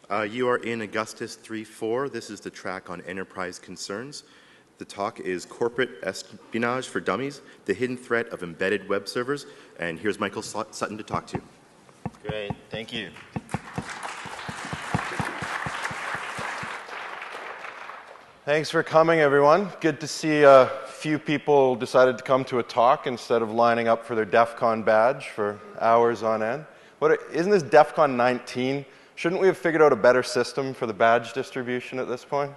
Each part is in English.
You are in Augustus 3.4. This is the track on enterprise concerns. The talk is Corporate Espionage for Dummies, the hidden threat of embedded web servers. And here's Michael Sutton to talk to you. Great, thank you. Thanks for coming, everyone. Good to see a few people decided to come to a talk instead of lining up for their DEF CON badge for hours on end. Isn't this DEF CON 19? Shouldn't we have figured out a better system for the badge distribution at this point?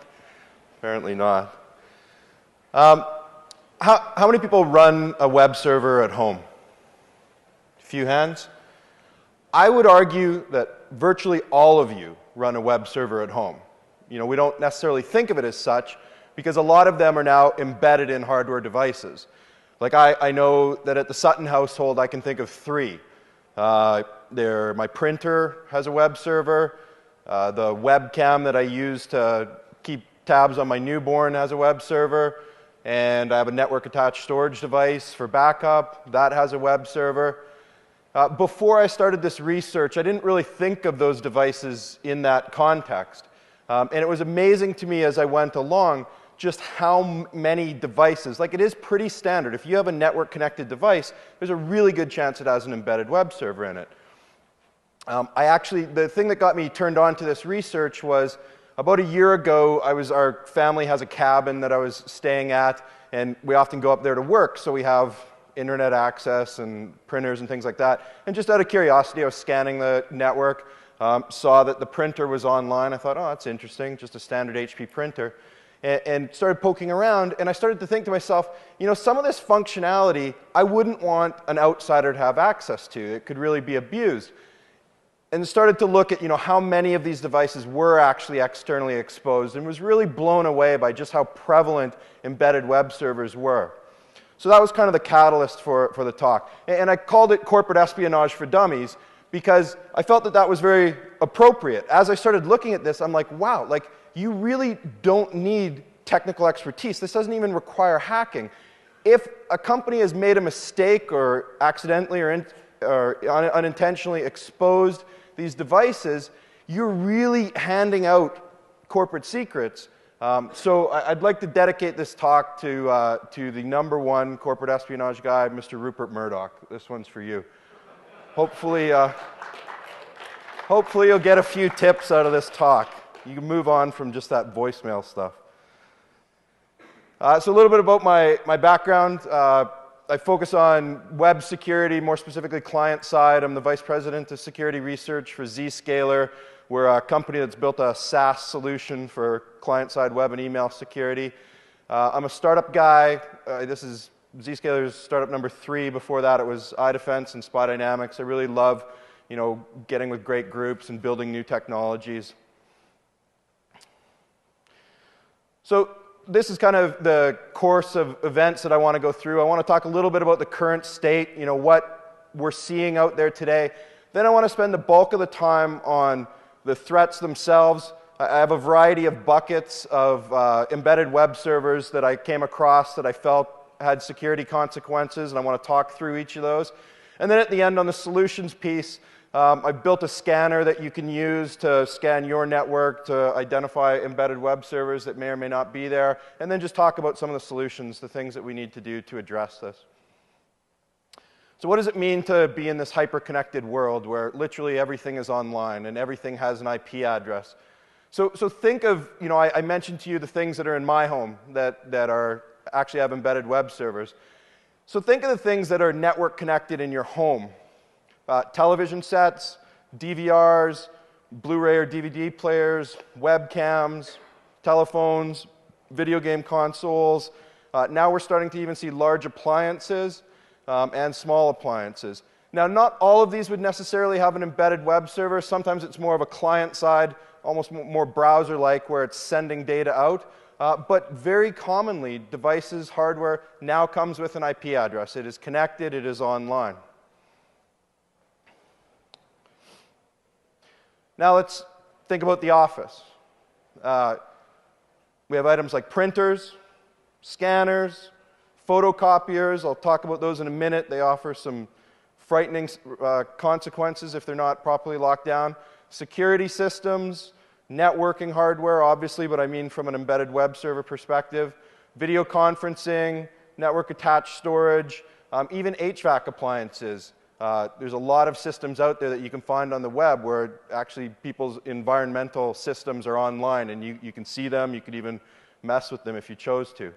Apparently not. How many people run a web server at home? A few hands? I would argue that virtually all of you run a web server at home. You know, we don't necessarily think of it as such because a lot of them are now embedded in hardware devices. Like I know that at the Sutton household I can think of 3. My printer has a web server. The webcam that I use to keep tabs on my newborn has a web server. And I have a network-attached storage device for backup. That has a web server. Before I started this research, I didn't really think of those devices in that context. And it was amazing to me as I went along just how many devices, like it is pretty standard. If you have a network-connected device, there's a really good chance it has an embedded web server in it. The thing that got me turned on to this research was about a year ago, our family has a cabin that I was staying at, and we often go up there to work, so we have internet access and printers and things like that. And just out of curiosity, I was scanning the network, saw that the printer was online. I thought, oh, that's interesting, just a standard HP printer. And started poking around, and I started to think to myself, you know, some of this functionality I wouldn't want an outsider to have access to. It could really be abused. And started to look at, you know, how many of these devices were actually externally exposed, and was really blown away by just how prevalent embedded web servers were. So that was kind of the catalyst for the talk. And I called it Corporate Espionage for Dummies because I felt that that was very appropriate. As I started looking at this, I'm like, wow, like, you really don't need technical expertise. This doesn't even require hacking. If a company has made a mistake or accidentally or unintentionally exposed these devices, you're really handing out corporate secrets. So I'd like to dedicate this talk to the #1 corporate espionage guy, Mr. Rupert Murdoch. This one's for you. Hopefully you'll get a few tips out of this talk. You can move on from just that voicemail stuff. So a little bit about my background. I focus on web security, more specifically client side. I'm the Vice President of Security Research for Zscaler. We're a company that's built a SaaS solution for client-side web and email security. I'm a startup guy. This is Zscaler's startup number 3. Before that, it was iDefense and Spy Dynamics. I really love, you know, getting with great groups and building new technologies. So this is kind of the course of events that I want to go through. I want to talk a little bit about the current state, you know, what we're seeing out there today. Then I want to spend the bulk of the time on the threats themselves. I have a variety of buckets of embedded web servers that I came across that I felt had security consequences, and I want to talk through each of those. And then at the end on the solutions piece, I built a scanner that you can use to scan your network to identify embedded web servers that may or may not be there, and then just talk about some of the solutions, the things that we need to do to address this. So what does it mean to be in this hyper-connected world where literally everything is online and everything has an IP address? So think of, you know, I mentioned to you the things that are in my home that actually have embedded web servers. So think of the things that are network connected in your home. Television sets, DVRs, Blu-ray or DVD players, webcams, telephones, video game consoles. Now we're starting to even see large appliances and small appliances. Now, not all of these would necessarily have an embedded web server. Sometimes it's more of a client side, almost more browser-like, where it's sending data out. But very commonly, devices, hardware, now comes with an IP address. It is connected, it is online. Now let's think about the office. We have items like printers, scanners, photocopiers. I'll talk about those in a minute. They offer some frightening consequences if they're not properly locked down. Security systems, networking hardware, obviously, but I mean from an embedded web server perspective, video conferencing, network-attached storage, even HVAC appliances. There's a lot of systems out there that you can find on the web where actually people's environmental systems are online, and you can see them, you could even mess with them if you chose to.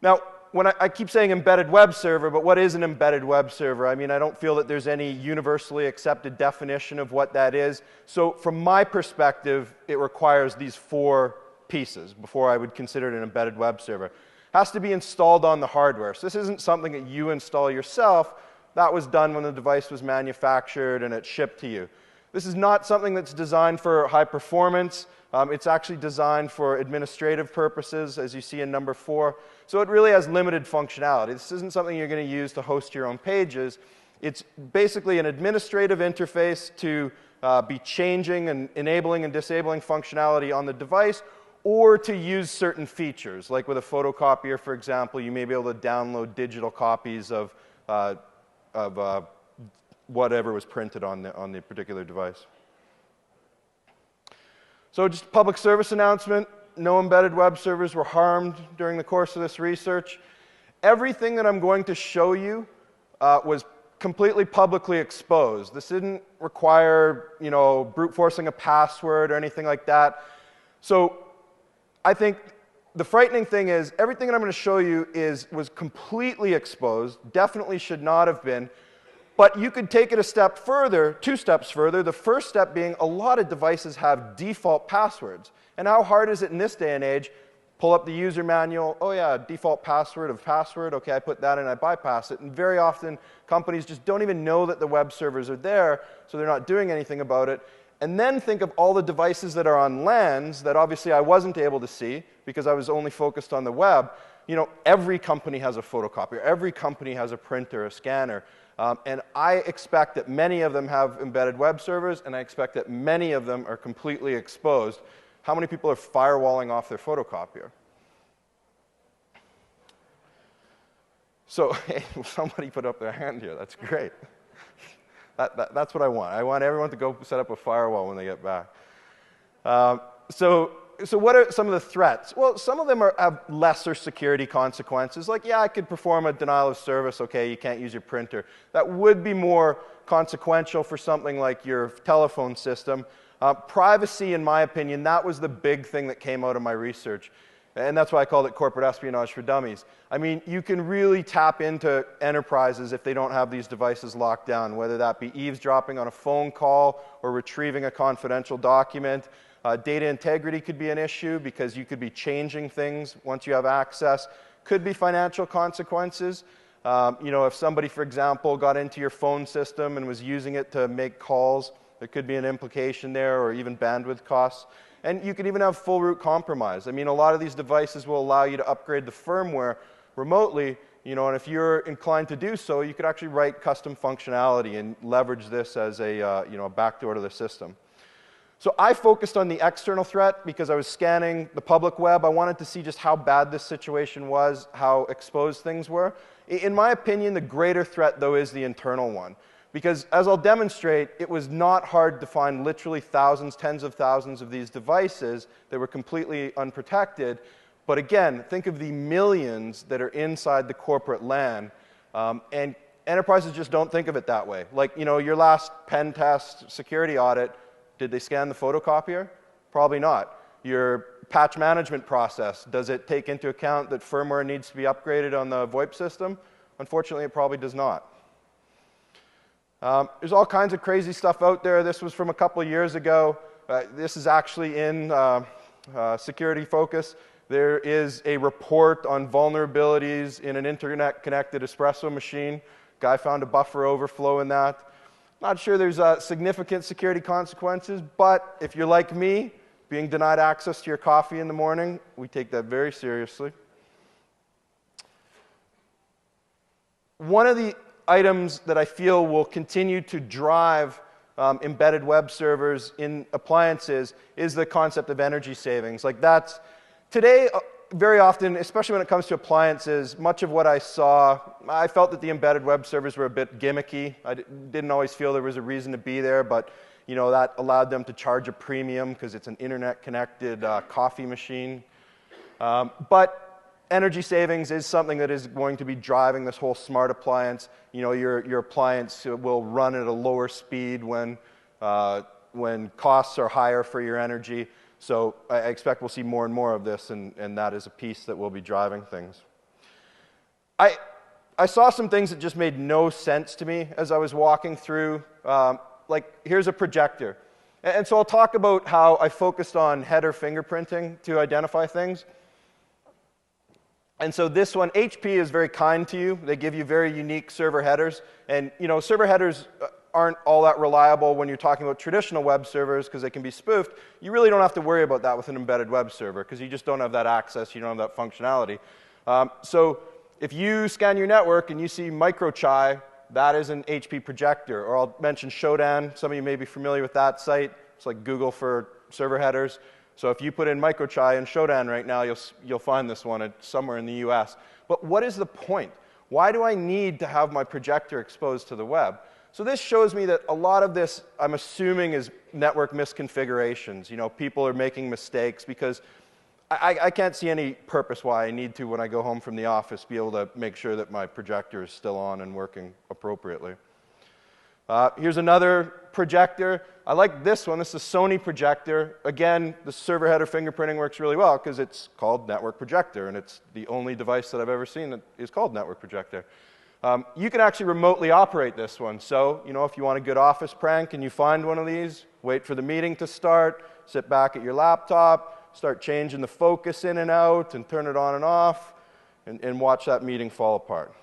Now, when I keep saying embedded web server, but what is an embedded web server? I mean, I don't feel that there's any universally accepted definition of what that is. So from my perspective, it requires these 4 pieces before I would consider it an embedded web server. It has to be installed on the hardware. So this isn't something that you install yourself. That was done when the device was manufactured and it's shipped to you. This is not something that's designed for high performance. It's actually designed for administrative purposes, as you see in number 4. So it really has limited functionality. This isn't something you're going to use to host your own pages. It's basically an administrative interface to be changing and enabling and disabling functionality on the device, or to use certain features. Like with a photocopier, for example, you may be able to download digital copies of whatever was printed on the particular device. So just a public service announcement. No embedded web servers were harmed during the course of this research. Everything that I'm going to show you was completely publicly exposed. This didn't require, brute forcing a password or anything like that. So I think the frightening thing is everything that I'm going to show you was completely exposed, definitely should not have been. But you could take it a step further, 2 steps further. The first step being a lot of devices have default passwords. And how hard is it in this day and age? Pull up the user manual. Oh yeah, default password of password. Okay, I put that in, I bypass it. And very often companies just don't even know that the web servers are there, so they're not doing anything about it. And then think of all the devices that are on LANs that obviously I wasn't able to see because I was only focused on the web. Every company has a photocopier. Every company has a printer, a scanner. And I expect that many of them have embedded web servers, and I expect that many of them are completely exposed. How many people are firewalling off their photocopier? So hey, somebody put up their hand here. That's great. That's what I want. I want everyone to go set up a firewall when they get back. So what are some of the threats? Well, some of them have lesser security consequences. Like, yeah, I could perform a denial of service. Okay, you can't use your printer. That would be more consequential for something like your telephone system. Privacy, in my opinion, that was the big thing that came out of my research. And that's why I called it corporate espionage for dummies. I mean, you can really tap into enterprises if they don't have these devices locked down, whether that be eavesdropping on a phone call or retrieving a confidential document. Data integrity could be an issue because you could be changing things once you have access. Could be financial consequences. If somebody, for example, got into your phone system and was using it to make calls, there could be an implication there, or even bandwidth costs. And you could even have full root compromise. I mean, a lot of these devices will allow you to upgrade the firmware remotely, and if you're inclined to do so, you could actually write custom functionality and leverage this as a backdoor to the system. So I focused on the external threat because I was scanning the public web. I wanted to see just how bad this situation was, how exposed things were. In my opinion, the greater threat, though, is the internal one. Because as I'll demonstrate, it was not hard to find literally thousands, tens of thousands of these devices that were completely unprotected. But again, think of the millions that are inside the corporate LAN. And enterprises just don't think of it that way. Like, your last pen test security audit, did they scan the photocopier? Probably not. Your patch management process, does it take into account that firmware needs to be upgraded on the VoIP system? Unfortunately, it probably does not. There's all kinds of crazy stuff out there. This was from a couple of years ago. This is actually in Security Focus. There is a report on vulnerabilities in an internet-connected espresso machine. Guy found a buffer overflow in that. Not sure there's significant security consequences, but if you're like me, being denied access to your coffee in the morning, we take that very seriously. One of the items that I feel will continue to drive embedded web servers in appliances is the concept of energy savings. Like that's, today, very often, especially when it comes to appliances, much of what I saw, I felt that the embedded web servers were a bit gimmicky. I didn't always feel there was a reason to be there, but You know, that allowed them to charge a premium because it's an internet-connected coffee machine. But energy savings is something that is going to be driving this whole smart appliance. You know, your appliance will run at a lower speed when costs are higher for your energy. So I expect we'll see more and more of this, and that is a piece that will be driving things. I saw some things that just made no sense to me as I was walking through. Like, here's a projector. And so I'll talk about how I focused on header fingerprinting to identify things. And so this one, HP is very kind to you. They give you very unique server headers. And you know, server headers aren't all that reliable when you're talking about traditional web servers because they can be spoofed. You really don't have to worry about that with an embedded web server because you just don't have that access, you don't have that functionality. So if you scan your network and you see microchai, that is an HP projector. Or I'll mention Shodan. Some of you may be familiar with that site. It's like Google for server headers. So if you put in microchai and Shodan right now, you'll find this one somewhere in the US. But what is the point? Why do I need to have my projector exposed to the web? So this shows me that a lot of this, I'm assuming, is network misconfigurations. You know, people are making mistakes because I can't see any purpose why I need to, when I go home from the office, be able to make sure that my projector is still on and working appropriately. Here's another projector. I like this one. This is a Sony projector. Again, the server header fingerprinting works really well because it's called network projector, and it's the only device that I've ever seen that is called network projector. You can actually remotely operate this one. So, you know, if you want a good office prank and you find one of these, wait for the meeting to start, sit back at your laptop, start changing the focus in and out, and turn it on and off, and watch that meeting fall apart.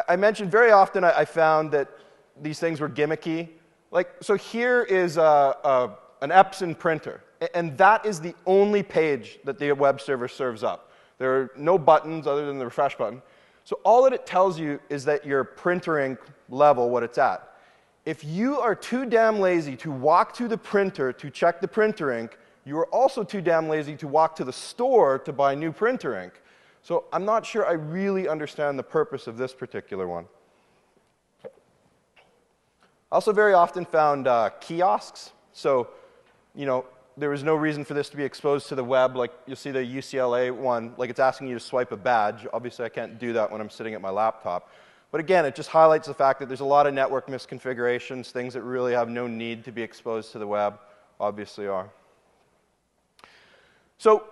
I mentioned very often I found that these things were gimmicky. Like, so here is an Epson printer, and that is the only page that the web server serves up. There are no buttons other than the refresh button. So all that it tells you is that your printer ink level, what it's at. If you are too damn lazy to walk to the printer to check the printer ink, you are also too damn lazy to walk to the store to buy new printer ink. So I'm not sure I really understand the purpose of this particular one. I also very often found kiosks. So, you know, there was no reason for this to be exposed to the web. Like, you'll see the UCLA one, like it's asking you to swipe a badge. Obviously, I can't do that when I'm sitting at my laptop. But again, it just highlights the fact that there's a lot of network misconfigurations, things that really have no need to be exposed to the web, obviously are. So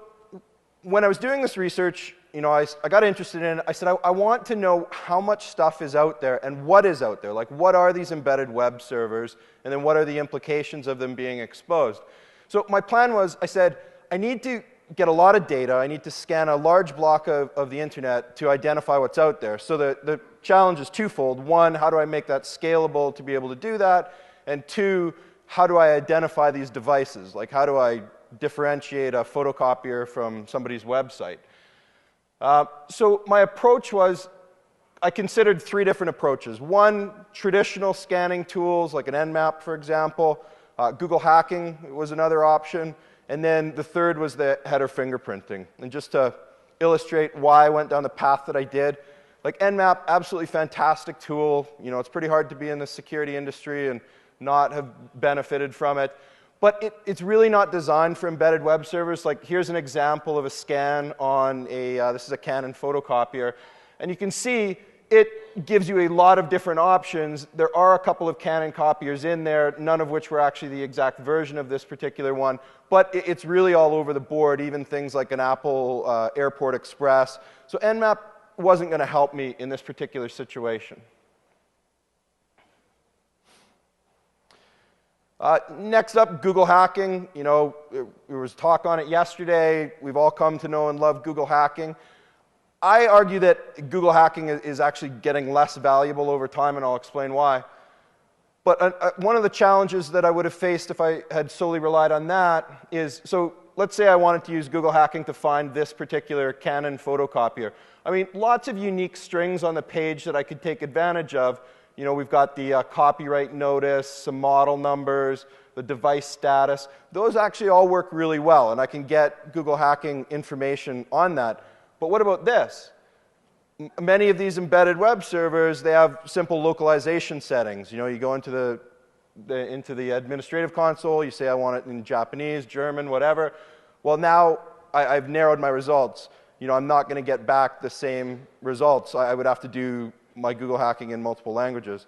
when I was doing this research, you know, I got interested in it. I said, I want to know how much stuff is out there and what is out there. Like, what are these embedded web servers? And then what are the implications of them being exposed? So my plan was, I said, I need to get a lot of data. I need to scan a large block of the internet to identify what's out there. So the challenge is twofold. One, how do I make that scalable to be able to do that? And two, how do I identify these devices? Like, how do I differentiate a photocopier from somebody's website? So my approach was, I considered three different approaches. One, traditional scanning tools, like an Nmap, for example. Google hacking was another option. And then the third was the header fingerprinting. And just to illustrate why I went down the path that I did, like Nmap, absolutely fantastic tool. You know, it's pretty hard to be in the security industry and not have benefited from it. But it's really not designed for embedded web servers. Like, here's an example of a scan on this is a Canon photocopier. And you can see it gives you a lot of different options. There are a couple of Canon copiers in there, none of which were actually the exact version of this particular one. But it's really all over the board, even things like an Apple Airport Express. So Nmap wasn't going to help me in this particular situation. Next up, Google hacking. You know, there was talk on it yesterday. We've all come to know and love Google hacking. I argue that Google hacking is actually getting less valuable over time, and I'll explain why. But one of the challenges that I would have faced if I had solely relied on that is, so let's say I wanted to use Google hacking to find this particular Canon photocopier. I mean, lots of unique strings on the page that I could take advantage of. You know, we've got the copyright notice, some model numbers, the device status. Those actually all work really well, and I can get Google hacking information on that. But what about this? Many of these embedded web servers, they have simple localization settings. You know, you go into the administrative console, you say I want it in Japanese, German, whatever. Well, now I've narrowed my results. You know, I'm not going to get back the same results. I would have to do my Google hacking in multiple languages.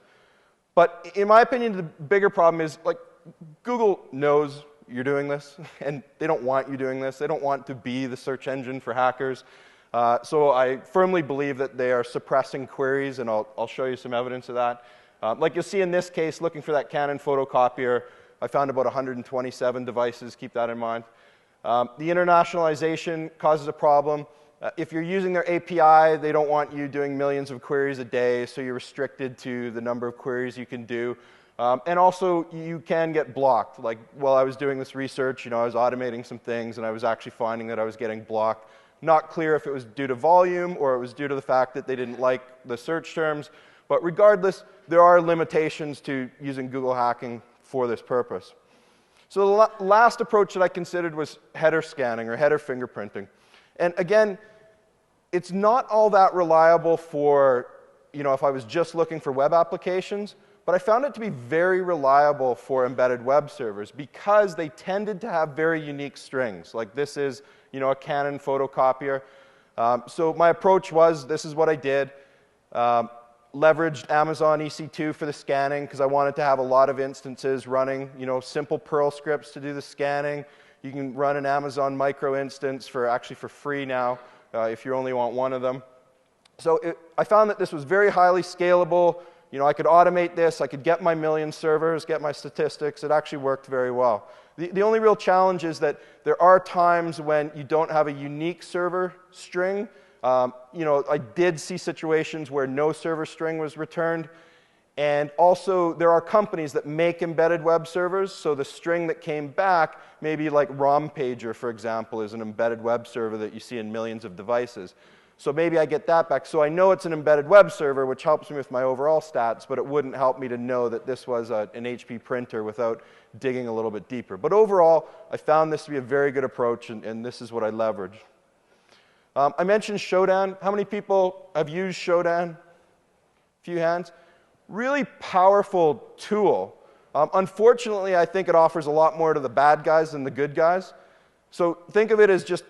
But in my opinion, the bigger problem is, like, Google knows you're doing this, and they don't want you doing this. They don't want to be the search engine for hackers. So I firmly believe that they are suppressing queries, and I'll show you some evidence of that. Like you'll see in this case, looking for that Canon photocopier, I found about 127 devices. Keep that in mind. The internationalization causes a problem. If you're using their API, they don't want you doing millions of queries a day, so you're restricted to the number of queries you can do. And also, you can get blocked. Like, while I was doing this research, you know, I was automating some things, and I was actually finding that I was getting blocked. Not clear if it was due to volume or it was due to the fact that they didn't like the search terms. But regardless, there are limitations to using Google hacking for this purpose. So the last approach that I considered was header scanning or header fingerprinting. And again, it's not all that reliable for, you know, if I was just looking for web applications, but I found it to be very reliable for embedded web servers because they tended to have very unique strings. Like this is, you know, a Canon photocopier. So my approach was, this is what I did. Leveraged Amazon EC2 for the scanning because I wanted to have a lot of instances running, you know, simple Perl scripts to do the scanning. You can run an Amazon micro instance for free now if you only want one of them. So I found that this was very highly scalable. You know, I could automate this. I could get my million servers, get my statistics. It actually worked very well. The only real challenge is that there are times when you don't have a unique server string. You know, I did see situations where no server string was returned. And also, there are companies that make embedded web servers. So the string that came back, maybe like ROMPager, for example, is an embedded web server that you see in millions of devices. So maybe I get that back. So I know it's an embedded web server, which helps me with my overall stats, but it wouldn't help me to know that this was an HP printer without digging a little bit deeper. But overall, I found this to be a very good approach, and this is what I leveraged. I mentioned Shodan. How many people have used Shodan? A few hands. Really powerful tool. Unfortunately, I think it offers a lot more to the bad guys than the good guys. So think of it as just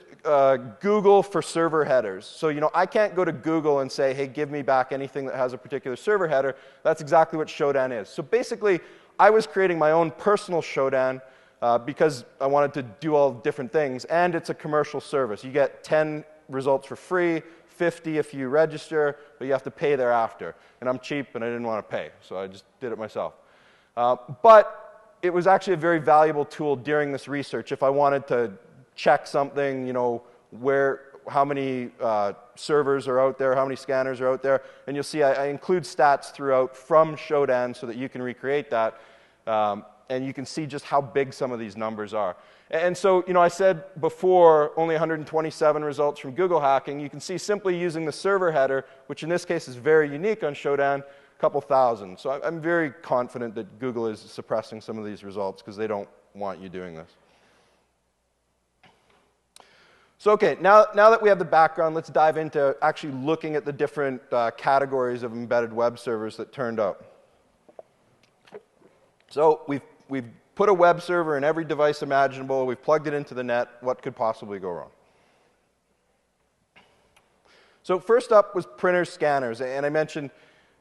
Google for server headers. So, you know, I can't go to Google and say, hey, give me back anything that has a particular server header. That's exactly what Shodan is. So basically, I was creating my own personal Shodan because I wanted to do all different things. And it's a commercial service. You get 10 results for free, 50 if you register, but you have to pay thereafter. And I'm cheap, and I didn't want to pay, so I just did it myself. But it was actually a very valuable tool during this research. If I wanted to check something, you know, how many servers are out there, how many scanners are out there, and you'll see I include stats throughout from Shodan so that you can recreate that, and you can see just how big some of these numbers are. And so, you know, I said before, only 127 results from Google hacking. You can see simply using the server header, which in this case is very unique on Shodan, a couple thousand. So I'm very confident that Google is suppressing some of these results because they don't want you doing this. So okay, now that we have the background, let's dive into actually looking at the different categories of embedded web servers that turned up. So we've put a web server in every device imaginable. We've plugged it into the net. What could possibly go wrong? So first up was printers, scanners. And I mentioned,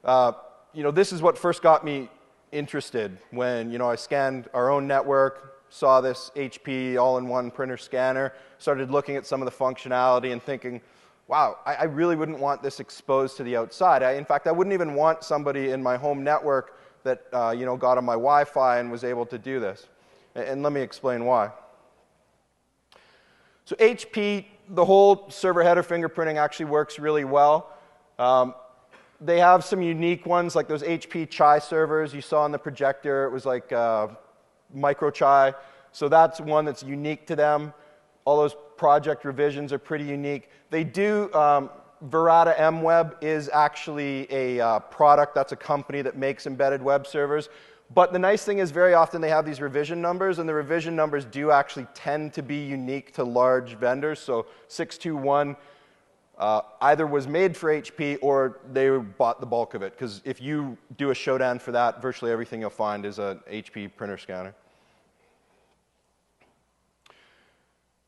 you know, this is what first got me interested when, you know, I scanned our own network, saw this HP all-in-one printer scanner, started looking at some of the functionality and thinking, wow, I really wouldn't want this exposed to the outside. In fact, I wouldn't even want somebody in my home network that you know, got on my Wi-Fi and was able to do this. And let me explain why. So HP, the whole server header fingerprinting actually works really well. They have some unique ones, like those HP Chai servers you saw on the projector. It was like micro Chai. So that's one that's unique to them. All those project revisions are pretty unique. They do Verata MWeb is actually a product. That's a company that makes embedded web servers. But the nice thing is very often they have these revision numbers, and the revision numbers do actually tend to be unique to large vendors. So 621 either was made for HP or they bought the bulk of it. Because if you do a showdown for that, virtually everything you'll find is an HP printer scanner.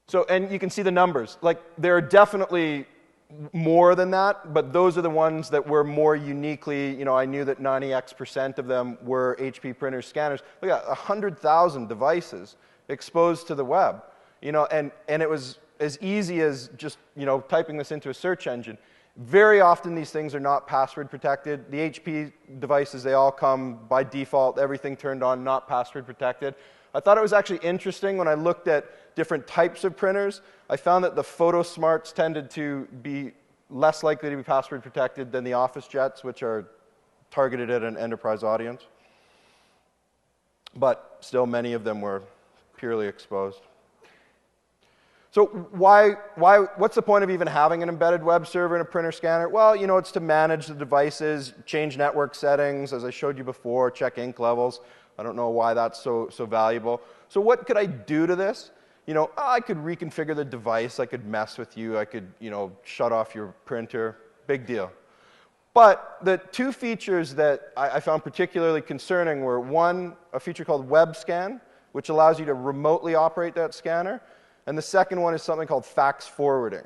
So, and you can see the numbers. Like, there are definitely more than that, but those are the ones that were more uniquely, I knew that 90x% of them were HP printer scanners. Look at 100,000 devices exposed to the web, and it was as easy as just, typing this into a search engine. Very often these things are not password protected. The HP devices, they all come by default, everything turned on, not password protected. I thought it was actually interesting when I looked at different types of printers. I found that the PhotoSmarts tended to be less likely to be password protected than the OfficeJets, which are targeted at an enterprise audience. But still, many of them were purely exposed. So what's the point of even having an embedded web server and a printer scanner? Well, it's to manage the devices, change network settings, as I showed you before, check ink levels. I don't know why that's so valuable. So what could I do to this? I could reconfigure the device. I could mess with you. I could, shut off your printer. Big deal. But the two features that I found particularly concerning were, one, a feature called Web Scan, which allows you to remotely operate that scanner. And the second one is something called fax forwarding,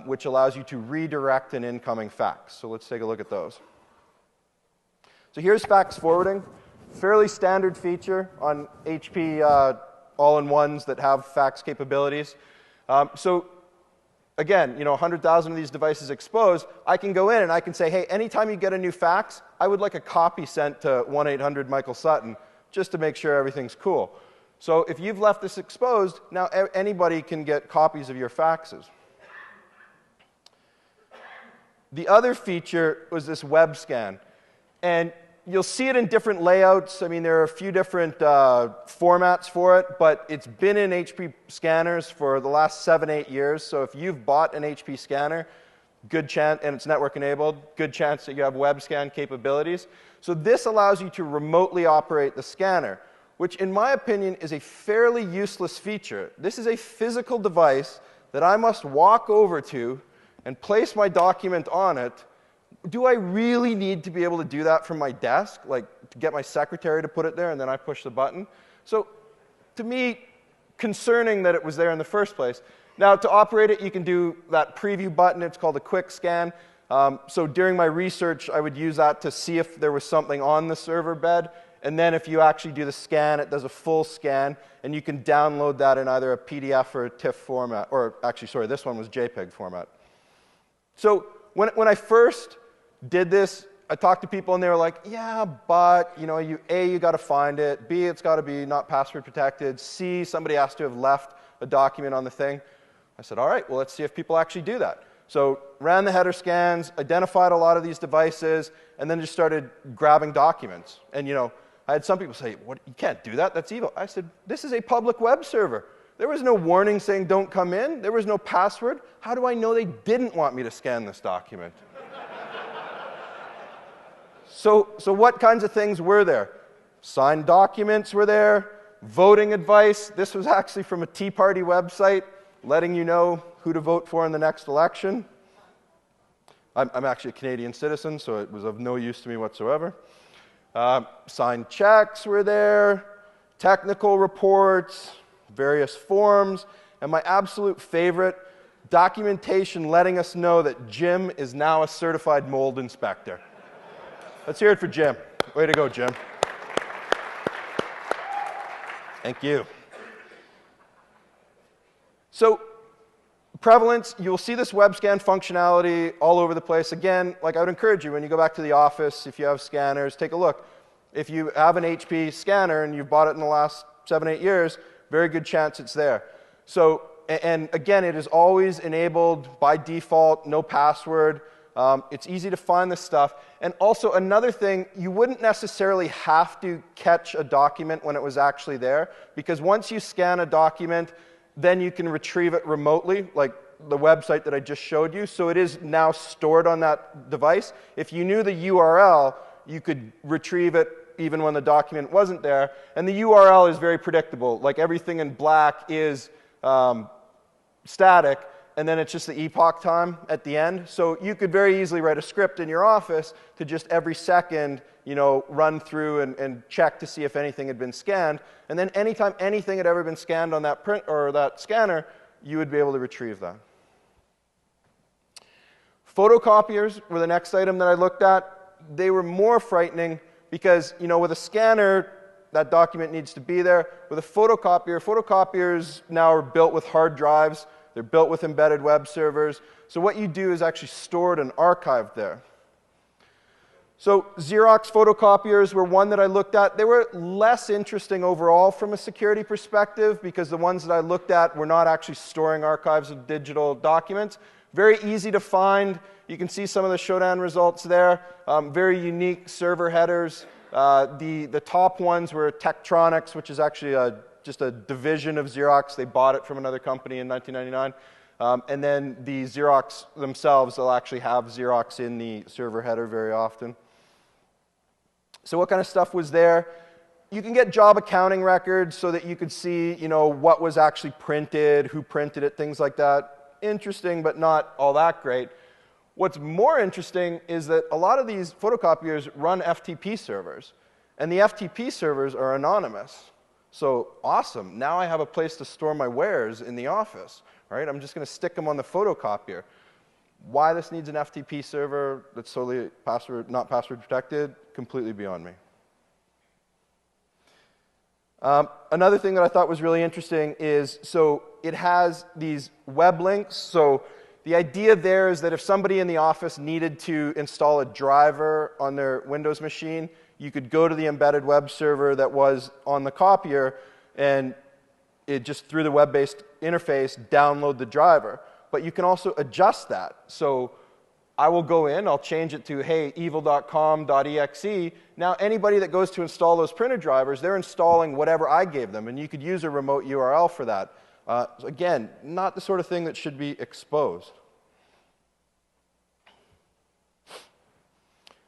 which allows you to redirect an incoming fax. So let's take a look at those. So here's fax forwarding. Fairly standard feature on HP all-in-ones that have fax capabilities. So again, 100,000 of these devices exposed, I can go in and I can say, hey, anytime you get a new fax, I would like a copy sent to 1-800-Michael-Sutton just to make sure everything's cool. So if you've left this exposed, now anybody can get copies of your faxes. The other feature was this web scan. And you'll see it in different layouts. I mean, there are a few different formats for it, but it's been in HP scanners for the last 7-8 years. So if you've bought an HP scanner, good chance, and it's network enabled, good chance that you have web scan capabilities. So this allows you to remotely operate the scanner, which in my opinion is a fairly useless feature. This is a physical device that I must walk over to and place my document on it. Do I really need to be able to do that from my desk, like to get my secretary to put it there and then I push the button? So to me, concerning that it was there in the first place. Now to operate it, you can do that preview button. It's called a quick scan. So during my research, I would use that to see if there was something on the server bed. And then if you actually do the scan, it does a full scan. And you can download that in either a PDF or a TIFF format. Or actually, sorry, this one was JPEG format. So when I first did this, I talked to people and they were like, yeah, but, you got to find it. B, it's got to be not password protected. C, somebody has to have left a document on the thing. I said, all right, well, let's see if people actually do that. So ran the header scans, identified a lot of these devices, and then just started grabbing documents. And, I had some people say, what, you can't do that, that's evil. I said, this is a public web server. There was no warning saying don't come in. There was no password. How do I know they didn't want me to scan this document? So what kinds of things were there? Signed documents were there. Voting advice. This was actually from a Tea Party website, letting you know who to vote for in the next election. I'm actually a Canadian citizen, so it was of no use to me whatsoever. Signed checks were there. Technical reports. Various forms. And my absolute favorite, documentation letting us know that Jim is now a certified mold inspector. Let's hear it for Jim. Way to go, Jim. Thank you. So, prevalence, you'll see this web scan functionality all over the place. Again, like I would encourage you, when you go back to the office, if you have scanners, take a look. If you have an HP scanner and you've bought it in the last 7-8 years, very good chance it's there. So, and again, it is always enabled by default, no password. It's easy to find this stuff. And also another thing, you wouldn't necessarily have to catch a document when it was actually there, because once you scan a document, then you can retrieve it remotely, like the website that I just showed you. So it is now stored on that device. If you knew the URL, you could retrieve it even when the document wasn't there. And the URL is very predictable. Like everything in black is static. and then it's just the epoch time at the end. So you could very easily write a script in your office to just every second, run through and check to see if anything had been scanned. And then anytime anything had ever been scanned on that print or that scanner, you would be able to retrieve that. Photocopiers were the next item that I looked at. They were more frightening because, with a scanner, that document needs to be there. With a photocopier, photocopiers now are built with hard drives. They're built with embedded web servers. So what you do is actually store it and archive there. So Xerox photocopiers were one that I looked at. They were less interesting overall from a security perspective because the ones that I looked at were not actually storing archives of digital documents. Very easy to find. You can see some of the showdown results there. Very unique server headers. The top ones were Tektronix, which is actually just a division of Xerox. They bought it from another company in 1999. And then the Xerox themselves, they'll actually have Xerox in the server header very often. So what kind of stuff was there? You can get job accounting records so that you could see, what was actually printed, who printed it, things like that. Interesting, but not all that great. What's more interesting is that a lot of these photocopiers run FTP servers, and the FTP servers are anonymous. So awesome, now I have a place to store my wares in the office, right? I'm just going to stick them on the photocopier. Why this needs an FTP server that's solely not password protected, completely beyond me. Another thing that I thought was really interesting is, so it has these web links. So the idea there is that if somebody in the office needed to install a driver on their Windows machine, you could go to the embedded web server that was on the copier and it just through the web-based interface download the driver. But you can also adjust that. So I will go in, I'll change it to, hey, evil.com.exe. Now anybody that goes to install those printer drivers, they're installing whatever I gave them, and you could use a remote URL for that. So again, not the sort of thing that should be exposed.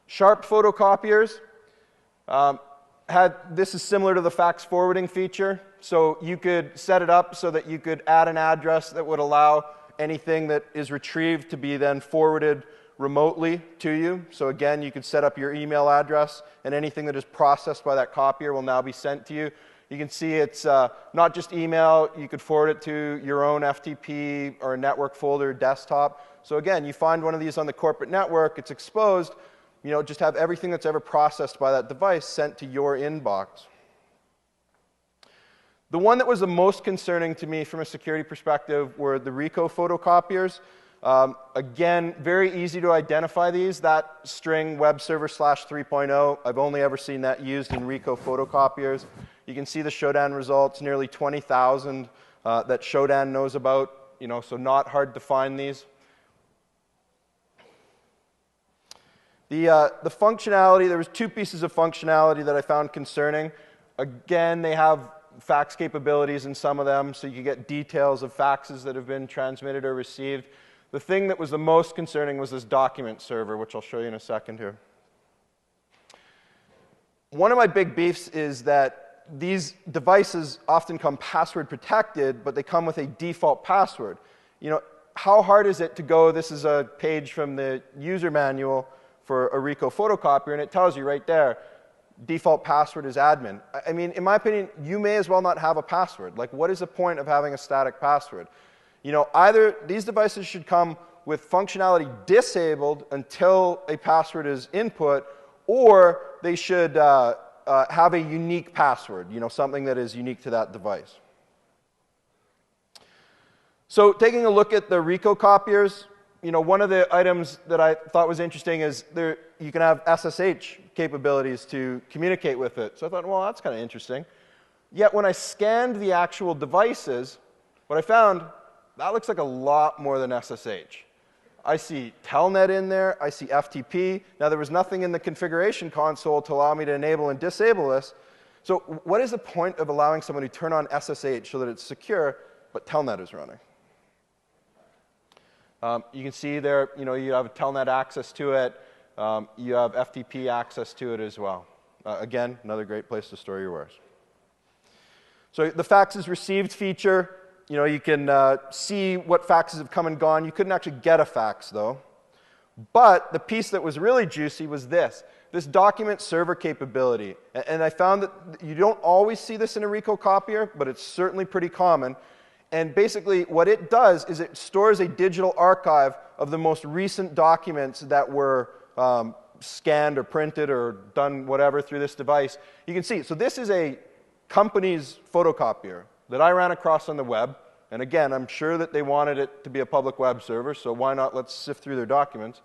Sharp photocopiers this is similar to the fax forwarding feature. So you could set it up so that you could add an address that would allow anything that is retrieved to be then forwarded remotely to you. So again, you could set up your email address, and anything that is processed by that copier will now be sent to you. You can see it's not just email. You could forward it to your own FTP or a network folder, desktop. So again, you find one of these on the corporate network, it's exposed, just have everything that's ever processed by that device sent to your inbox. The one that was the most concerning to me from a security perspective were the Ricoh photocopiers. Again, very easy to identify these. That string web server /3.0, I've only ever seen that used in Ricoh photocopiers. You can see the showdown results, nearly 20,000 that Shodan knows about, so not hard to find these. The functionality, there was two pieces of functionality that I found concerning. Again, they have fax capabilities in some of them, so you can get details of faxes that have been transmitted or received. The thing that was the most concerning was this document server, which I'll show you in a second here. One of my big beefs is that these devices often come password protected, but they come with a default password. How hard is it to go, this is a page from the user manual for a Ricoh photocopier, and it tells you right there, default password is admin. I mean, in my opinion, you may as well not have a password. Like, what is the point of having a static password? Either these devices should come with functionality disabled until a password is input, or they should have a unique password, something that is unique to that device. So taking a look at the Ricoh copiers, one of the items that I thought was interesting is you can have SSH capabilities to communicate with it. So I thought, well, that's kind of interesting. Yet when I scanned the actual devices, what I found, that looks like a lot more than SSH. I see Telnet in there. I see FTP. Now, there was nothing in the configuration console to allow me to enable and disable this. So what is the point of allowing someone to turn on SSH so that it's secure, but Telnet is running? You can see there, you have Telnet access to it. You have FTP access to it as well. Again, another great place to store your wares. So the faxes received feature, You can see what faxes have come and gone. You couldn't actually get a fax, though. But the piece that was really juicy was this document server capability. And I found that you don't always see this in a Ricoh copier, but it's certainly pretty common. And basically, what it does is it stores a digital archive of the most recent documents that were scanned or printed or done whatever through this device. You can see, so this is a company's photocopier that I ran across on the web. And again, I'm sure that they wanted it to be a public web server, so why not let's sift through their documents.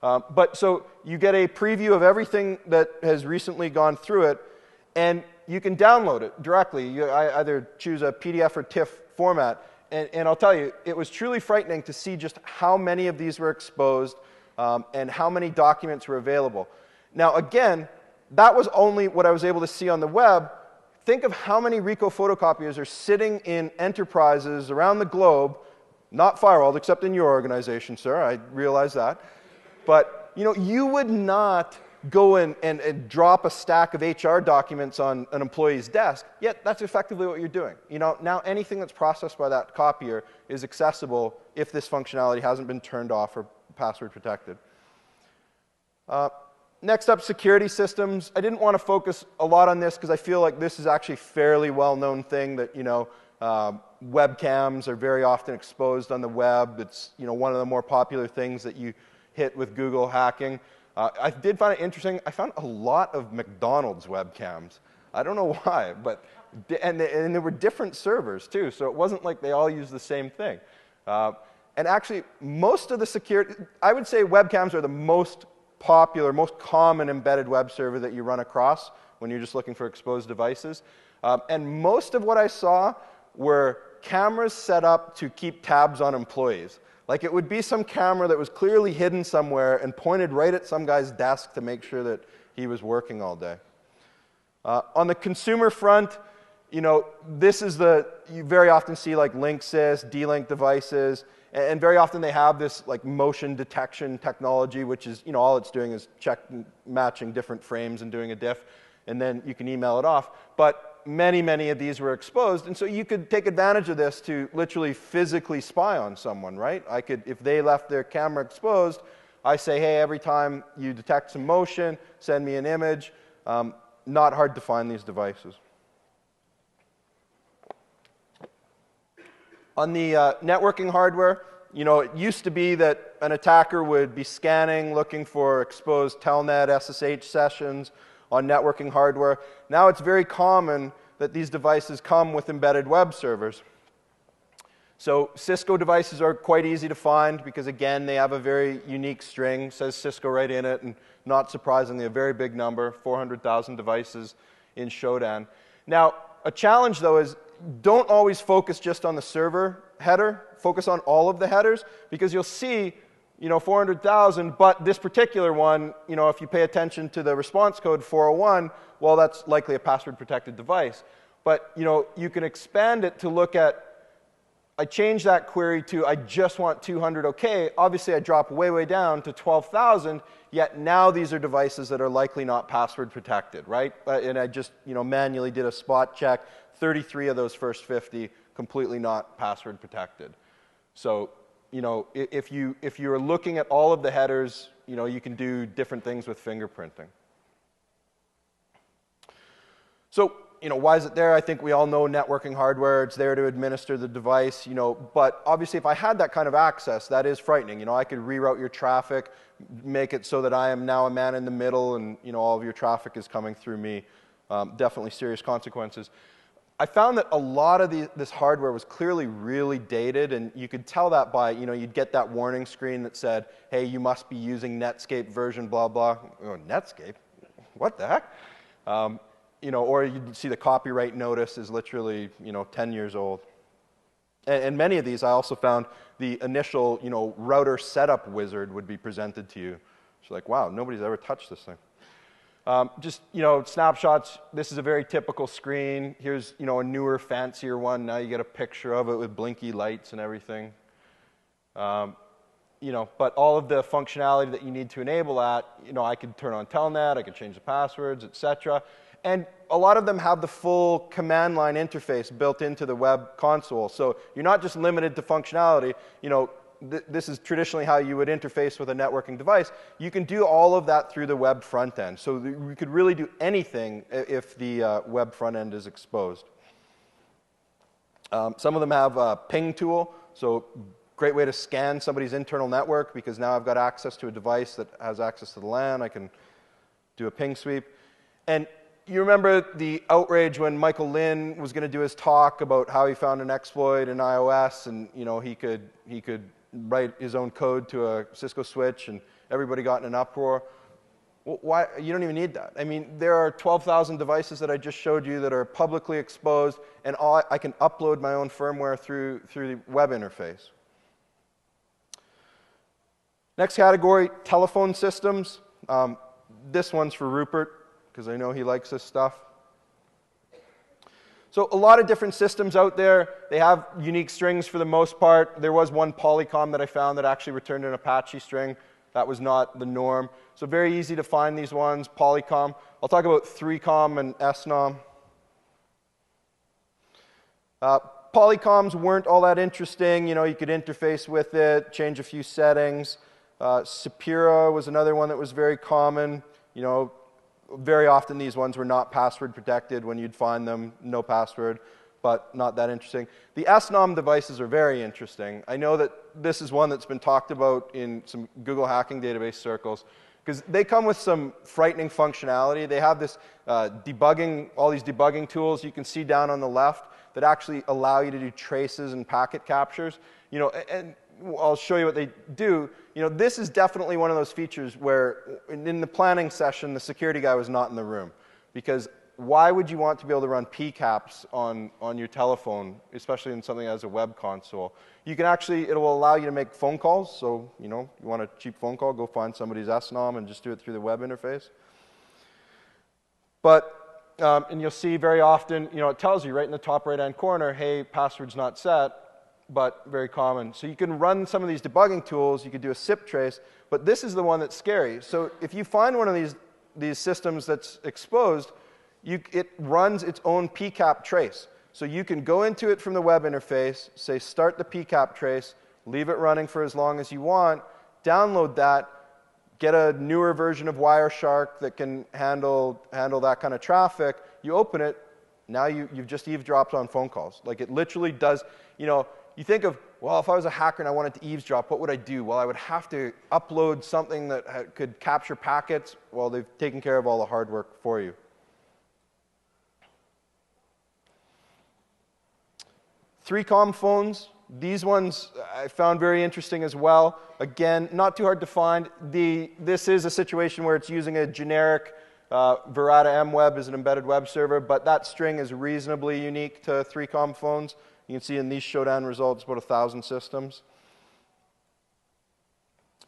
But so you get a preview of everything that has recently gone through it, and you can download it directly. I either choose a PDF or TIFF format, and I'll tell you, it was truly frightening to see just how many of these were exposed and how many documents were available. Now again, that was only what I was able to see on the web. Think of how many Ricoh photocopiers are sitting in enterprises around the globe, not firewalled, except in your organization, sir, I realize that. But you would not go in and drop a stack of HR documents on an employee's desk, yet that's effectively what you're doing. Now anything that's processed by that copier is accessible if this functionality hasn't been turned off or password protected. Next up, security systems. I didn't want to focus a lot on this because I feel like this is actually a fairly well-known thing that, webcams are very often exposed on the web. It's, one of the more popular things that you hit with Google hacking. I did find it interesting. I found a lot of McDonald's webcams. I don't know why, but, and there were different servers too, so it wasn't like they all used the same thing. And actually, most of the security, I would say webcams are the most popular, most common embedded web server that you run across when you're just looking for exposed devices. And most of what I saw were cameras set up to keep tabs on employees. Like it would be some camera that was clearly hidden somewhere and pointed right at some guy's desk to make sure that he was working all day. On the consumer front, this is you very often see like Linksys, D-Link devices, and very often they have this like motion detection technology, which is, all it's doing is matching different frames and doing a diff, and then you can email it off. But many of these were exposed, and so you could take advantage of this to literally physically spy on someone, right? I could, if they left their camera exposed, I say, hey, every time you detect some motion, send me an image. Not hard to find these devices. On the networking hardware, it used to be that an attacker would be scanning, looking for exposed telnet, SSH sessions on networking hardware. Now it's very common that these devices come with embedded web servers. So Cisco devices are quite easy to find because, again, they have a very unique string, says Cisco right in it, and not surprisingly, a very big number, 400,000 devices in Shodan. Now, a challenge, though, is don't always focus just on the server header. Focus on all of the headers, because you'll see 400,000, but this particular one, if you pay attention to the response code 401, well, that's likely a password-protected device. But, you can expand it to look at, I change that query to, I just want 200 OK. Obviously, I drop way down to 12,000, yet now these are devices that are likely not password-protected, right? And I just, manually did a spot check. 33 of those first 50 completely not password-protected. So, if you're looking at all of the headers, you can do different things with fingerprinting. So, why is it there? I think we all know networking hardware. It's there to administer the device, but obviously if I had that kind of access, that is frightening. I could reroute your traffic, make it so that I am now a man in the middle and, all of your traffic is coming through me. Definitely serious consequences. I found that a lot of this hardware was clearly really dated, and you could tell that by, you'd get that warning screen that said, hey, you must be using Netscape version blah, blah. Oh, Netscape? What the heck? Or you'd see the copyright notice is literally, 10 years old. And many of these I also found the initial, router setup wizard would be presented to you. It's like, wow, nobody's ever touched this thing. Just, snapshots. This is a very typical screen. Here's, a newer, fancier one. Now you get a picture of it with blinky lights and everything. But all of the functionality that you need to enable that, I could turn on Telnet, I could change the passwords, etc. And a lot of them have the full command line interface built into the web console. So you're not just limited to functionality. You know, this is traditionally how you would interface with a networking device. You can do all of that through the web front end. So we could really do anything if the web front end is exposed. Some of them have a ping tool. So great way to scan somebody's internal network, because now I've got access to a device that has access to the LAN. I can do a ping sweep. And you remember the outrage when Michael Lin was going to do his talk about how he found an exploit in iOS, and you know, he could write his own code to a Cisco switch, and everybody got in an uproar. Well, why? You don't even need that. I mean, there are 12,000 devices that I just showed you that are publicly exposed, and I can upload my own firmware through the web interface. Next category, telephone systems. This one's for Rupert, because I know he likes this stuff. So a lot of different systems out there. They have unique strings for the most part. There was one Polycom that I found that actually returned an Apache string. That was not the norm. So very easy to find these ones, Polycom. I'll talk about 3Com and SNOM. Polycoms weren't all that interesting. You know, you could interface with it, change a few settings. Sapira was another one that was very common. You know, very often these ones were not password protected. When you'd find them, no password, but not that interesting. The SNOM devices are very interesting. I know that this is one that's been talked about in some Google hacking database circles, because they come with some frightening functionality. They have this debugging, all these debugging tools you can see down on the left that actually allow you to do traces and packet captures. You know, and I'll show you what they do. You know, this is definitely one of those features where in the planning session, the security guy was not in the room. Because why would you want to be able to run PCAPs on your telephone, especially in something as a web console? You can actually, it will allow you to make phone calls. So, you know, you want a cheap phone call, go find somebody's SNOM and just do it through the web interface. But, and you'll see very often, you know, it tells you right in the top right-hand corner, hey, password's not set. But very common. So you can run some of these debugging tools, you could do a SIP trace, but this is the one that's scary. So if you find one of these systems that's exposed, it runs its own PCAP trace. So you can go into it from the web interface, say start the PCAP trace, leave it running for as long as you want, download that, get a newer version of Wireshark that can handle that kind of traffic, you open it, now you've just eavesdropped on phone calls. Like it literally does, you know, you think of, well, if I was a hacker and I wanted to eavesdrop, what would I do? Well, I would have to upload something that could capture packets. Well, they've taken care of all the hard work for you. 3Com phones, these ones I found very interesting as well. Again, not too hard to find. This is a situation where it's using a generic Verata MWeb as an embedded web server, but that string is reasonably unique to 3Com phones. You can see in these showdown results about 1,000 systems.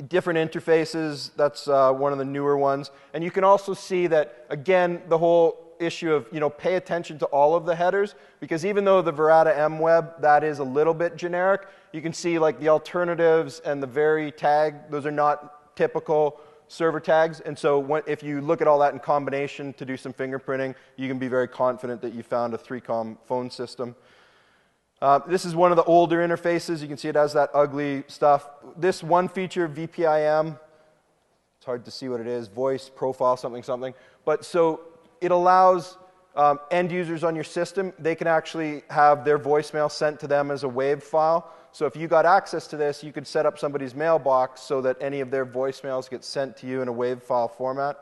Different interfaces, that's one of the newer ones. And you can also see that, again, the whole issue of, you know, pay attention to all of the headers, because even though the Verata MWeb, that is a little bit generic, you can see like the alternatives and the very tag, those are not typical server tags. And so if you look at all that in combination to do some fingerprinting, you can be very confident that you found a 3Com phone system. This is one of the older interfaces. You can see it has that ugly stuff. This one feature, VPIM, it's hard to see what it is, voice, profile, something, something. But so it allows end users on your system, they can actually have their voicemail sent to them as a WAV file. So if you got access to this, you could set up somebody's mailbox so that any of their voicemails get sent to you in a WAV file format.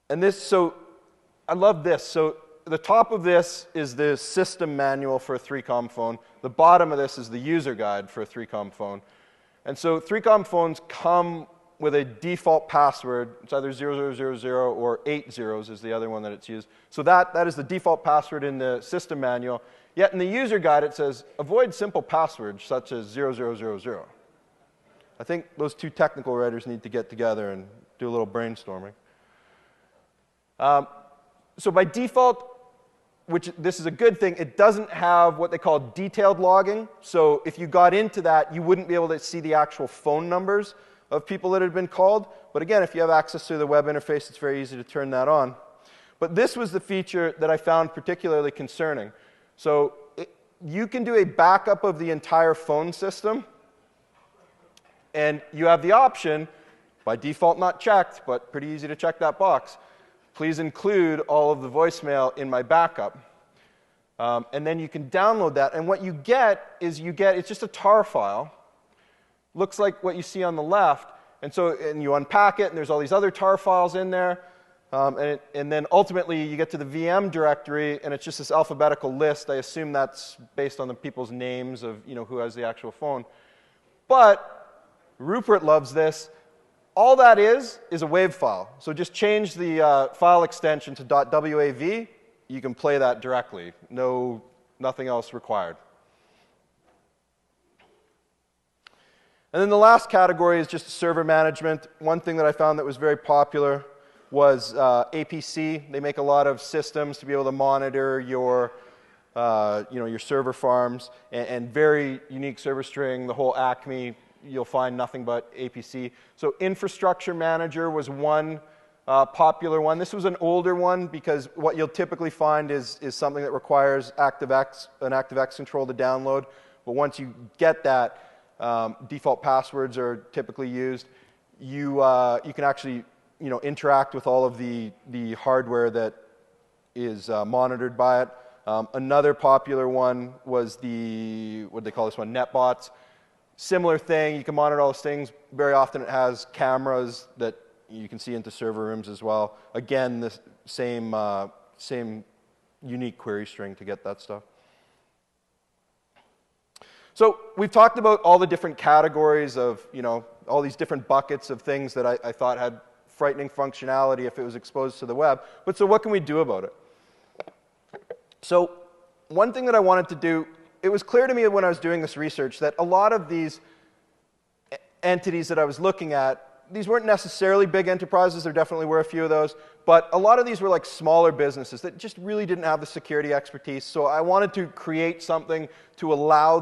And this, so I love this. So the top of this is the system manual for a 3Com phone. The bottom of this is the user guide for a 3Com phone. And so 3Com phones come with a default password. It's either 0000 or 8 zeros is the other one that it's used. So that is the default password in the system manual. Yet in the user guide it says, avoid simple passwords such as 0000. I think those two technical writers need to get together and do a little brainstorming. So by default, which this is a good thing, it doesn't have what they call detailed logging. So if you got into that, you wouldn't be able to see the actual phone numbers. of people that had been called. But again, if you have access to the web interface, it's very easy to turn that on. But this was the feature that I found particularly concerning. So you can do a backup of the entire phone system, and you have the option, by default not checked, but pretty easy to check that box, please include all of the voicemail in my backup. And then you can download that, and what you get is it's just a tar file. Looks like what you see on the left, and you unpack it, and there's all these other tar files in there, and then ultimately you get to the VM directory, and it's just this alphabetical list. I assume that's based on the people's names of who has the actual phone. But Rupert loves this. All that is a WAV file. So just change the file extension to .wav. You can play that directly. Nothing else required. And then the last category is just server management. One thing that I found that was very popular was APC. They make a lot of systems to be able to monitor your server farms, and very unique server string. The whole Acme, you'll find nothing but APC. So infrastructure manager was one popular one. This was an older one because what you'll typically find is something that requires an ActiveX control to download. But once you get that, default passwords are typically used. You can actually interact with all of the hardware that is monitored by it. Another popular one was what do they call this one? NetBots. Similar thing, you can monitor all those things. Very often it has cameras that you can see into server rooms as well. Again, the same unique query string to get that stuff. So we've talked about all the different categories of, all these different buckets of things that I thought had frightening functionality if it was exposed to the web. But so what can we do about it? So one thing that I wanted to do, it was clear to me when I was doing this research that a lot of these entities that I was looking at, these weren't necessarily big enterprises. There definitely were a few of those. But a lot of these were like smaller businesses that just really didn't have the security expertise. So I wanted to create something to allow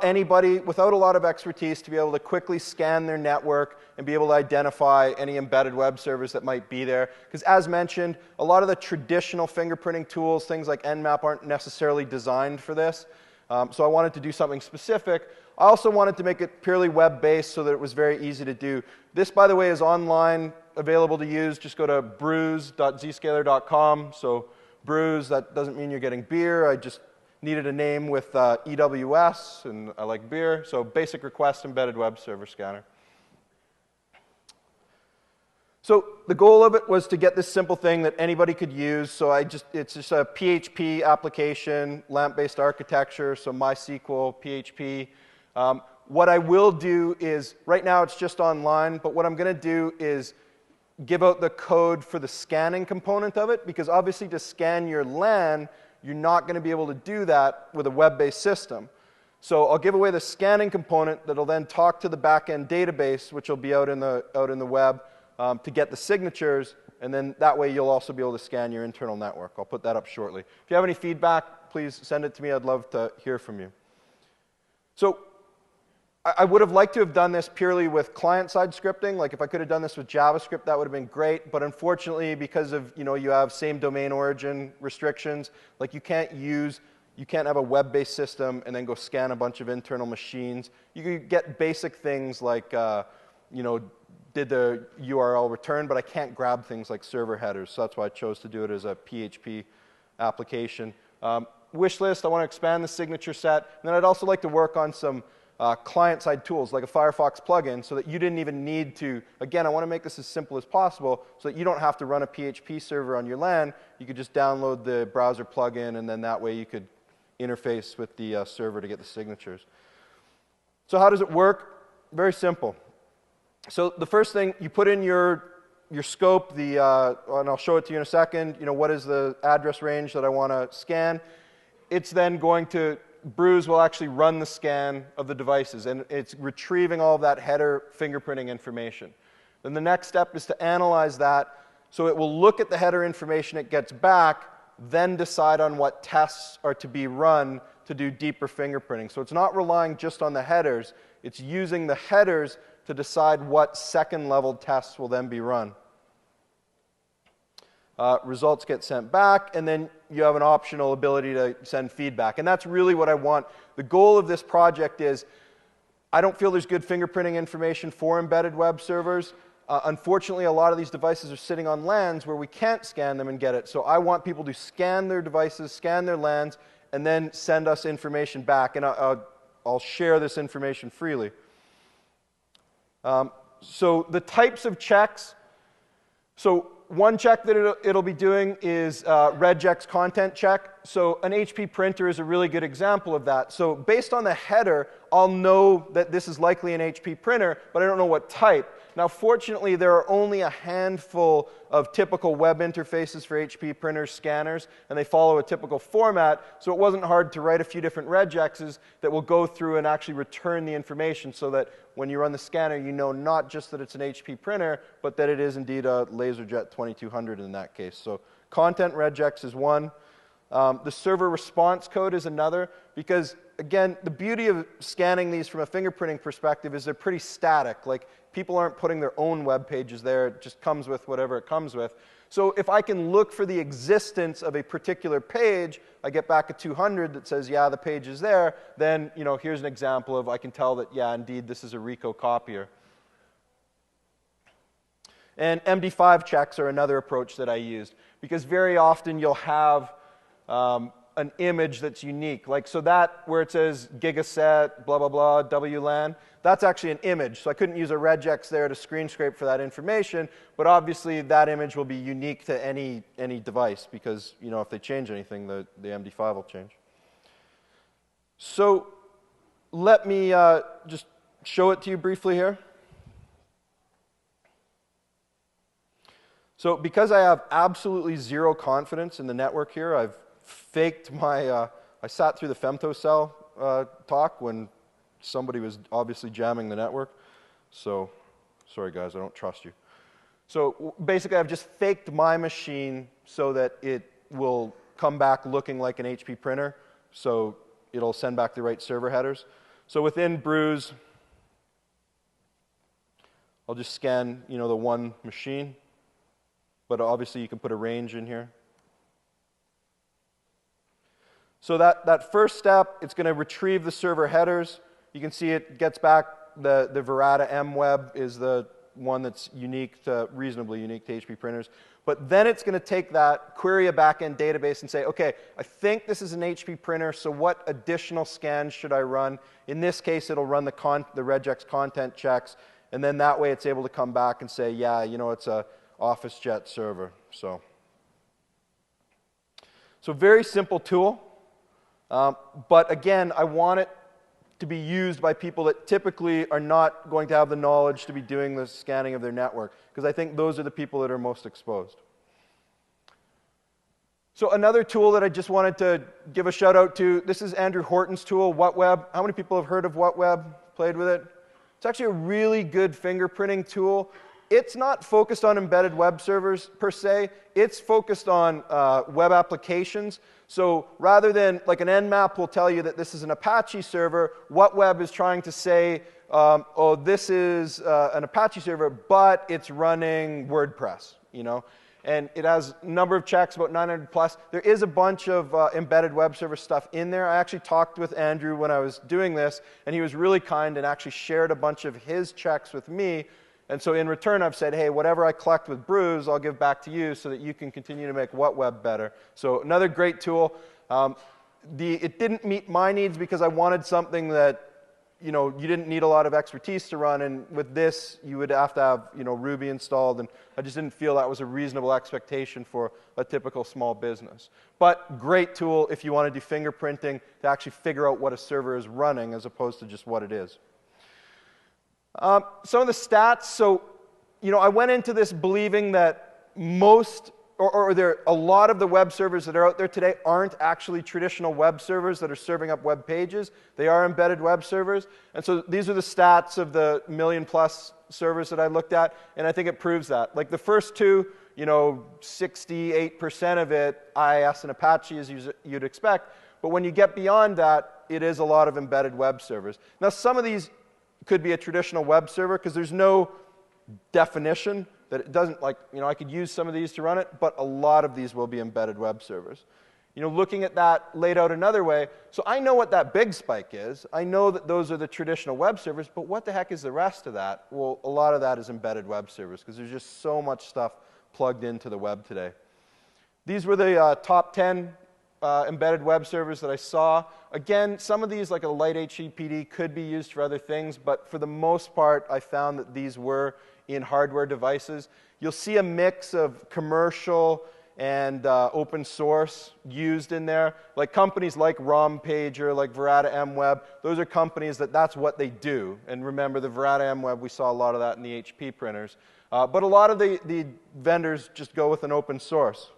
anybody without a lot of expertise to be able to quickly scan their network and be able to identify any embedded web servers that might be there. Because as mentioned, a lot of the traditional fingerprinting tools, things like Nmap, aren't necessarily designed for this. So I wanted to do something specific. I also wanted to make it purely web-based so that it was very easy to do. This, by the way, is online, available to use. Just go to brews.zscaler.com. So brews, that doesn't mean you're getting beer. I just needed a name with EWS, and I like beer. So basic request embedded web server scanner. So the goal of it was to get this simple thing that anybody could use. So it's just a PHP application, LAMP-based architecture, so MySQL, PHP. What I will do is, right now it's just online, but what I'm going to do is give out the code for the scanning component of it, because obviously to scan your LAN, you're not going to be able to do that with a web-based system. So I'll give away the scanning component that'll then talk to the back-end database, which will be out in the web, to get the signatures, and then that way you'll also be able to scan your internal network. I'll put that up shortly. If you have any feedback, please send it to me. I'd love to hear from you. So I would have liked to have done this purely with client-side scripting. Like if I could have done this with JavaScript, that would have been great. But unfortunately, because of you have same domain origin restrictions, like you can't have a web-based system and then go scan a bunch of internal machines. You could get basic things like did the URL return, but I can't grab things like server headers. So that's why I chose to do it as a PHP application. Wish list, I want to expand the signature set. And then I'd also like to work on some client-side tools like a Firefox plugin so that you didn't even need to, again, I want to make this as simple as possible so that you don't have to run a PHP server on your LAN. You could just download the browser plugin, and then that way you could interface with the server to get the signatures. So how does it work? Very simple. So the first thing, you put in your scope, and I'll show it to you in a second, what is the address range that I want to scan. It's then going to, Brews will actually run the scan of the devices, and it's retrieving all of that header fingerprinting information. Then the next step is to analyze that, so it will look at the header information it gets back, then decide on what tests are to be run to do deeper fingerprinting. So it's not relying just on the headers, it's using the headers to decide what second-level tests will then be run. Results get sent back, and then you have an optional ability to send feedback. And that's really what I want. The goal of this project is, I don't feel there's good fingerprinting information for embedded web servers. Unfortunately, a lot of these devices are sitting on LANs where we can't scan them and get it. So I want people to scan their devices, scan their LANs, and then send us information back. And I'll share this information freely. So the types of checks. So one check that it'll be doing is regex content check. So an HP printer is a really good example of that. So based on the header, I'll know that this is likely an HP printer, but I don't know what type. Now, fortunately, there are only a handful of typical web interfaces for HP printers, scanners, and they follow a typical format, so it wasn't hard to write a few different regexes that will go through and actually return the information so that when you run the scanner, you know not just that it's an HP printer, but that it is indeed a LaserJet 2200 in that case. So content regex is one. The server response code is another, because, again, the beauty of scanning these from a fingerprinting perspective is they're pretty static. Like, people aren't putting their own web pages there. It just comes with whatever it comes with. So if I can look for the existence of a particular page, I get back a 200 that says, yeah, the page is there, then, you know, here's an example of I can tell that, yeah, indeed, this is a Ricoh copier. And MD5 checks are another approach that I used, because very often you'll have an image that's unique. Like, so that, where it says gigaset, blah, blah, blah, WLAN, that's actually an image. So I couldn't use a regex there to screen scrape for that information, but obviously that image will be unique to any device, because, you know, if they change anything, the MD5 will change. So let me just show it to you briefly here. So because I have absolutely zero confidence in the network here, I've faked my, I sat through the femtocell talk when somebody was obviously jamming the network. So, sorry guys, I don't trust you. So basically I've just faked my machine so that it will come back looking like an HP printer. So it'll send back the right server headers. So within Bruise, I'll just scan, you know, the one machine. But obviously you can put a range in here. So that first step, it's going to retrieve the server headers. You can see it gets back the Verata MWeb is the one that's unique to, reasonably unique to HP printers. But then it's going to take that, query a backend database and say, okay, I think this is an HP printer, so what additional scans should I run? In this case, it'll run the regex content checks, and then that way it's able to come back and say, yeah, you know, it's a OfficeJet server. So very simple tool. But again, I want it to be used by people that typically are not going to have the knowledge to be doing the scanning of their network, because I think those are the people that are most exposed. So another tool that I just wanted to give a shout out to, this is Andrew Horton's tool, WhatWeb. How many people have heard of WhatWeb, played with it? It's actually a really good fingerprinting tool. It's not focused on embedded web servers per se. It's focused on web applications. So rather than, like, an Nmap will tell you that this is an Apache server, WhatWeb is trying to say, oh, this is an Apache server, but it's running WordPress, you know. And it has a number of checks, about 900 plus. There is a bunch of embedded web server stuff in there. I actually talked with Andrew when I was doing this, and he was really kind and actually shared a bunch of his checks with me. And so in return, I've said, hey, whatever I collect with Bruise, I'll give back to you so that you can continue to make WhatWeb better. So another great tool. It didn't meet my needs because I wanted something that, you know, you didn't need a lot of expertise to run. And with this, you would have to have, you know, Ruby installed. And I just didn't feel that was a reasonable expectation for a typical small business. But great tool if you want to do fingerprinting to actually figure out what a server is running as opposed to just what it is. Some of the stats, so, you know, I went into this believing that most, or a lot of the web servers that are out there today aren't actually traditional web servers that are serving up web pages. They are embedded web servers. And so these are the stats of the million-plus servers that I looked at, and I think it proves that. Like the first two, you know, 68% of it, IIS and Apache, as you'd expect. But when you get beyond that, it is a lot of embedded web servers. Now, some of these could be a traditional web server because there's no definition that it doesn't, like, I could use some of these to run it, but a lot of these will be embedded web servers. Looking at that laid out another way, so I know what that big spike is. I know that those are the traditional web servers, but what the heck is the rest of that? Well, a lot of that is embedded web servers because there's just so much stuff plugged into the web today. These were the top 10 embedded web servers that I saw. Again, some of these, like a light HTTPD, could be used for other things, but for the most part, I found that these were in hardware devices. You'll see a mix of commercial and open source used in there. Like companies like RomPager, like Verata MWeb, those are companies that's what they do. And remember, the Verata MWeb, we saw a lot of that in the HP printers. But a lot of the vendors just go with an open source.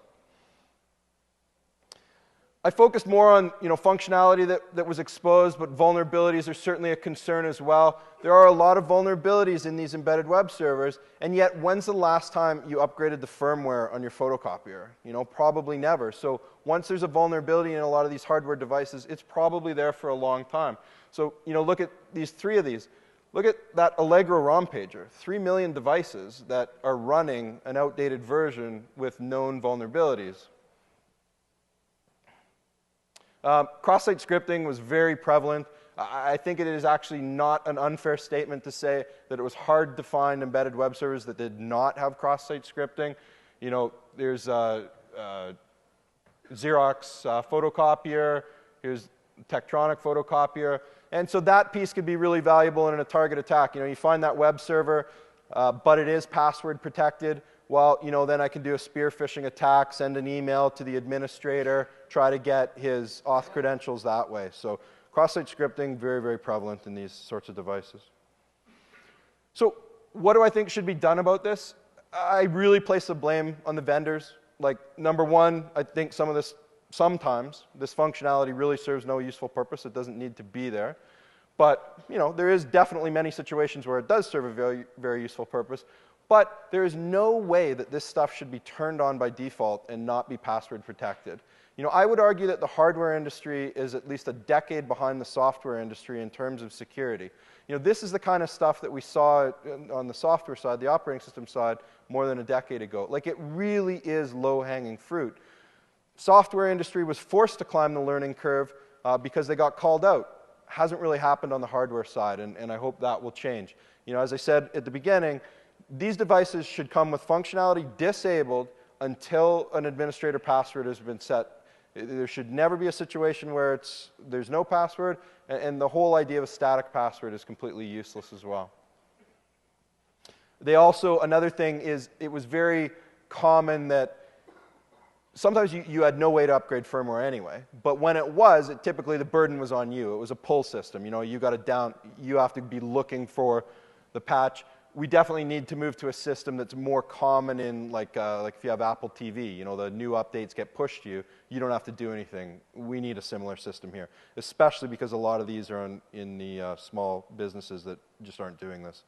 I focused more on functionality that was exposed, but vulnerabilities are certainly a concern as well. There are a lot of vulnerabilities in these embedded web servers, and yet when's the last time you upgraded the firmware on your photocopier? Probably never. So once there's a vulnerability in a lot of these hardware devices, it's probably there for a long time. So look at these three of these. Look at that Allegro RomPager, 3 million devices that are running an outdated version with known vulnerabilities. Cross-site scripting was very prevalent. I think it is actually not an unfair statement to say that it was hard to find embedded web servers that did not have cross-site scripting. There's Xerox photocopier, here's Tektronix photocopier, and so that piece could be really valuable in a target attack. You find that web server, but it is password protected. Well, then I can do a spear phishing attack, send an email to the administrator, try to get his auth credentials that way. So cross-site scripting, very, very prevalent in these sorts of devices. So what do I think should be done about this? I really place the blame on the vendors. Like, number one, I think sometimes this functionality really serves no useful purpose. It doesn't need to be there. But, there is definitely many situations where it does serve a very, very useful purpose. But there is no way that this stuff should be turned on by default and not be password protected. I would argue that the hardware industry is at least a decade behind the software industry in terms of security. This is the kind of stuff that we saw on the software side, the operating system side, more than a decade ago. Like, it really is low-hanging fruit. Software industry was forced to climb the learning curve because they got called out. Hasn't really happened on the hardware side, and I hope that will change. As I said at the beginning, these devices should come with functionality disabled until an administrator password has been set. There should never be a situation where there's no password, and the whole idea of a static password is completely useless as well. They also, another thing is, it was very common that sometimes you had no way to upgrade firmware anyway, but when it was, typically the burden was on you. It was a pull system. You have to be looking for the patch. We definitely need to move to a system that's more common in, like if you have Apple TV, the new updates get pushed to you. You don't have to do anything. We need a similar system here, especially because a lot of these are in the small businesses that just aren't doing this.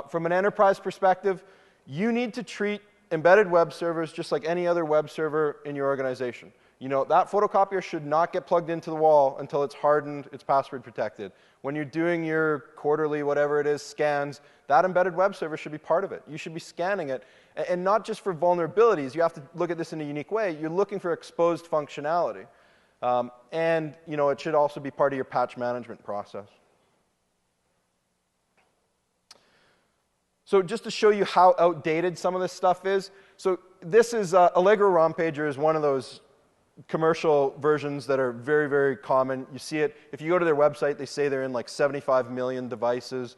From an enterprise perspective, you need to treat embedded web servers just like any other web server in your organization. That photocopier should not get plugged into the wall until it's hardened, it's password protected. When you're doing your quarterly, whatever it is, scans, that embedded web server should be part of it. You should be scanning it, and not just for vulnerabilities. You have to look at this in a unique way. You're looking for exposed functionality. And it should also be part of your patch management process. So just to show you how outdated some of this stuff is, so this is Allegro RomPager is one of those commercial versions that are very, very common. You see it. If you go to their website, they say they're in like 75 million devices.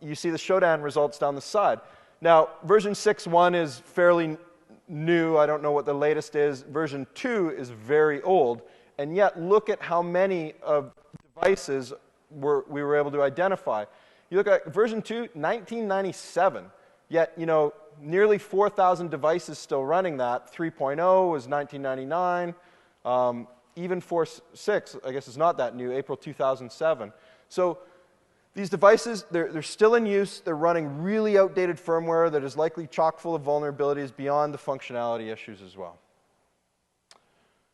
You see the Shodan results down the side. Now, version 6.1 is fairly new. I don't know what the latest is. Version 2 is very old. And yet, look at how many of devices we were able to identify. You look at version 2, 1997. Yet, nearly 4,000 devices still running that. 3.0 was 1999. Even 4.6, I guess, is not that new, April 2007. So these devices, they're still in use. They're running really outdated firmware that is likely chock full of vulnerabilities beyond the functionality issues as well.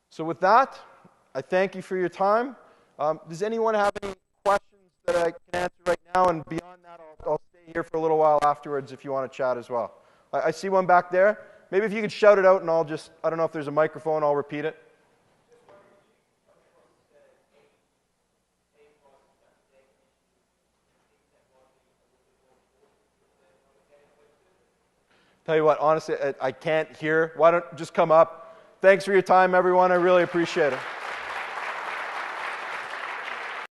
So with that, I thank you for your time. Does anyone have any questions that I can answer right now, and beyond that, I'll stay here for a little while afterwards if you want to chat as well. I see one back there. Maybe if you could shout it out, and I don't know if there's a microphone, I'll repeat it. Tell you what, honestly, I can't hear. Why don't just come up? Thanks for your time, everyone. I really appreciate it.